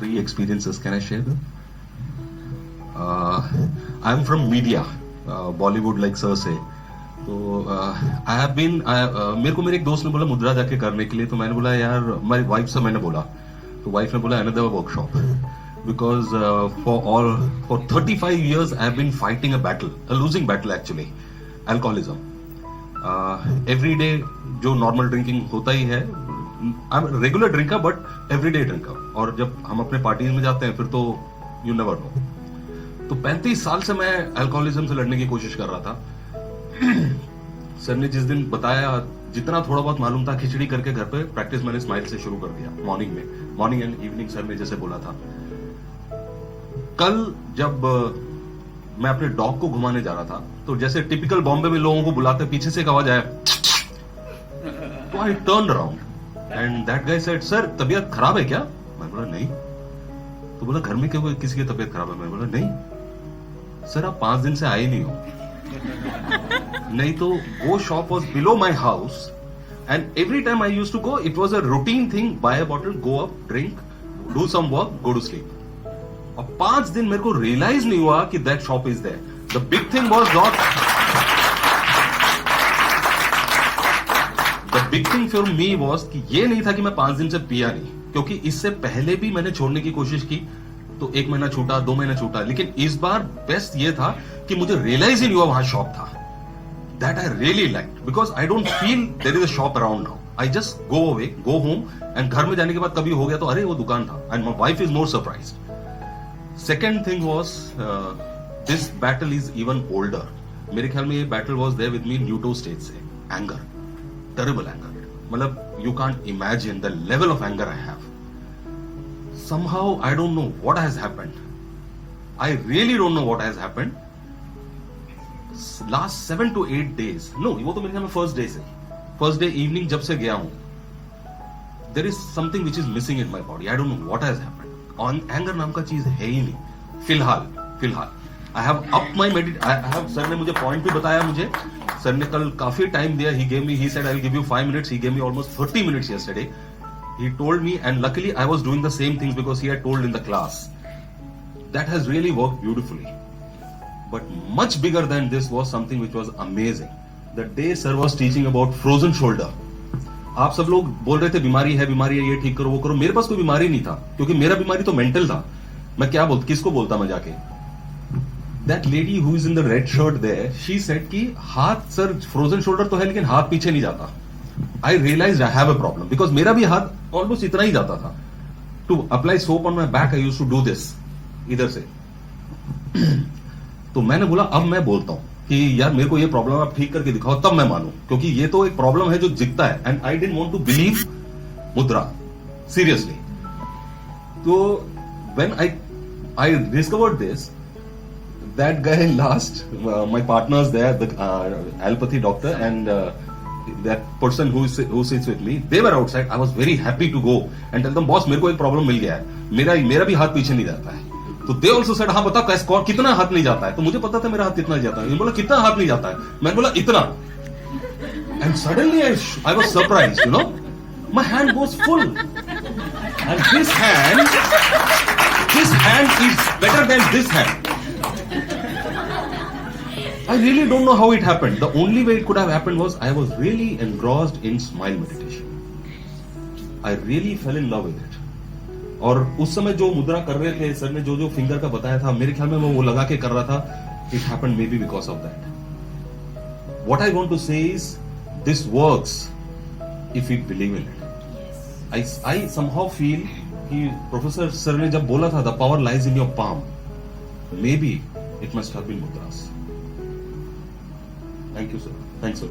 3 experiences. Can I share them? I'm from media, Bollywood, like sir say. तो आई have been मेरे को मेरे एक दोस्त ने बोला मुद्रा जाके करने के लिए, तो मैंने बोला यार, मेरी वाइफ से मैंने बोला, तो वाइफ ने बोला another workshop, because for 35 years I have been fighting a battle, a losing battle actually, alcoholism. Every day जो नॉर्मल ड्रिंकिंग होता ही है, I am regular drinker but everyday drinker, और जब हम अपने पार्टीज में जाते हैं फिर तो यू नेवर नो. तो 35 साल से मैं अल्कोहलिज्म से लड़ने की कोशिश कर रहा था. सर ने जिस दिन बताया, जितना थोड़ा बहुत मालूम था, खिचड़ी करके घर पे प्रैक्टिस मैंने स्माइल से शुरू कर दिया. मॉर्निंग एंड इवनिंग सर ने जैसे बोला था. कल जब मैं अपने डॉग को घुमाने जा रहा था, तो जैसे टिपिकल बॉम्बे में लोगों को बुलाते, पीछे से एक आवाज आया, तो I turn around and that guy said, sir तबीयत खराब है क्या? मैं बोला नहीं. तो बोला घर में क्यों, किसी की तबीयत खराब है? मैं बोला नहीं. सर आप 5 दिन से आए नहीं हो. नहीं तो वो shop was below my house and every time I use to go, it was a routine thing, buy a bottle, go up, drink, do some work, go to sleep. और 5 दिन मेरे को रियलाइज नहीं हुआ कि that shop is there. The big thing was not, the big thing for me was कि ये नहीं था कि मैं 5 दिन से पिया नहीं, क्योंकि इससे पहले भी मैंने छोड़ने की कोशिश की, तो 1 महीना छूटा, 2 महीना छूटा, लेकिन इस बार बेस्ट ये था कि मुझे रियलाइज ही नहीं हुआ वहां शॉप था. That I really like, because I don't feel there is a shop around now. I just go away, go home, and घर में जाने के बाद कभी हो गया तो अरे वो दुकान था, and my wife is more surprised. Second thing was this battle is even older. मेरे ख्याल में ये battle was there with me न्यूटो स्टेज से. एंगर, टेरिबल एंगर, मतलब you can't imagine the level of anger I have. Somehow I don't know what has happened. I really don't know what has happened. Last 7 to 8 days. No, वो तो मेरे ख्याल में first day से, first day evening जब से गया हूं, there is something which is missing in my body. I don't know what has happened. On anger नाम का चीज है ही नहीं फिलहाल. I have up my I have, sir ने मुझे पॉइंट भी बताया. मुझे सर ने कल काफी टाइम दिया. He said I'll give you 5 minutes. He gave me almost 30 minutes yesterday. He told me, and luckily I was doing the same things because he had told in the class. That has really worked beautifully. But much bigger than this was something which was amazing. The day sir was teaching about frozen shoulder. आप सब लोग बोल रहे थे बीमारी है, ये ठीक करो, वो करो. मेरे पास कोई बीमारी नहीं था, क्योंकि मेरा बीमारी तो मेंटल था. मैं क्या किसको बोलता मैं जाके. That lady who is in the red shirt there, she said कि हाथ सर फ्रोजन शोल्डर तो है, लेकिन हाथ पीछे नहीं जाता. I realized I have a problem because मेरा भी हाथ ऑलमोस्ट इतना ही जाता था. To apply soap on my back, I used to do this इधर से. तो मैंने बोला अब मैं बोलता हूं कि यार मेरे को ये प्रॉब्लम आप ठीक करके दिखाओ, तब मैं मानूं, क्योंकि ये तो एक प्रॉब्लम है जो दिखता है. And I didn't want to believe Mudra, seriously. तो when I discovered this, that guy last, my partners there, the allopathy doctor and that person who sits with me, they were outside. I was very happy to go and tell them, boss मेरे को एक problem मिल गया है, मेरा भी हाथ पीछे नहीं जाता है. तो they also said, हाँ बता कैसे, कितना हाथ नहीं जाता है. तो मुझे पता था मेरा हाथ कितना जाता है. बोला कितना हाथ नहीं जाता है. मैंने बोला इतना. And suddenly I was surprised, you know, my hand was full, and this hand is better than this hand. I really don't know how it happened. The only way it could have happened was I was really engrossed in smile meditation. I really fell in love with it. और उस समय जो मुद्रा कर रहे थे sir ने, जो फिंगर का बताया था, मेरे ख्याल में मैं वो लगा के कर रहा था. It happened maybe because of that. What I want to say is, this works if we believe in it. I somehow feel कि प्रोफेसर सर ने जब बोला था the power lies in your palm, maybe it must have been Mudra's. Thank you, sir. Thanks, sir.